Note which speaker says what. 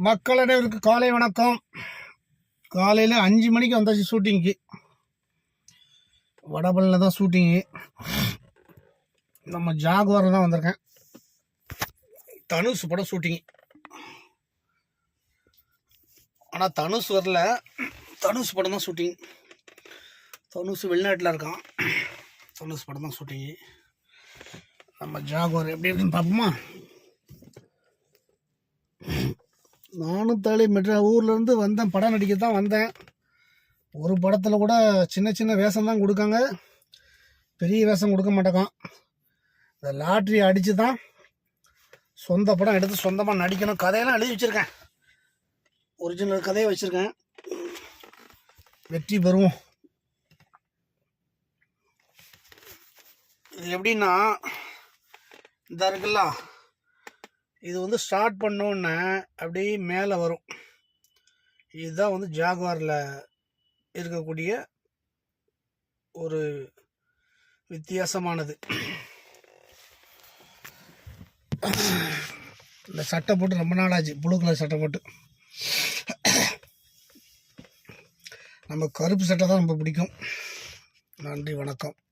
Speaker 1: மக்கள் அனைவருக்கு காலை வணக்கம். காலையில் 5 மணிக்கு வந்தாச்சு ஷூட்டிங்க்கு. வடபழனியில் தான் ஷூட்டிங்கு. நம்ம ஜாகுவாரில் தான் வந்திருக்கேன். தனுஷ் படம் ஷூட்டிங்கு. ஆனால் தனுஷ் வரல, தனுஷ் படம் தான் ஷூட்டிங். தனுஷ் வெளிநாட்டில் இருக்கான். தனுஷ் படம் தான் ஷூட்டிங்கு. நம்ம ஜாகுவார் எப்படி இருக்குன்னு பார்ப்போமா? நானும் ஊர்லேருந்து வந்தேன், படம் நடிக்க தான் வந்தேன். ஒரு படத்தில் கூட சின்ன சின்ன வேஷம் தான் கொடுக்காங்க, பெரிய வேஷம் கொடுக்க மாட்டேங்க. இந்த லாட்ரி அடித்து தான் சொந்த படம் எடுத்து சொந்தமாக நடிக்கணும். கதையெல்லாம் எழுதி வச்சுருக்கேன், ஒரிஜினல் கதையை வச்சுருக்கேன். வெற்றி பெறுவோம். இது எப்படின்னா, இந்த இருக்குல்ல, இது வந்து ஸ்டார்ட் பண்ணோன்னே அப்படியே மேலே வரும். இதுதான் வந்து ஜாகுவாரில் இருக்கக்கூடிய ஒரு வித்தியாசமானது. இந்த சட்டை போட்டு ரொம்ப நாள் ஆச்சு, ப்ளூ கலர் சட்டை போட்டு. நம்ம கருப்பு சட்டை தான் ரொம்ப பிடிக்கும். நன்றி, வணக்கம்.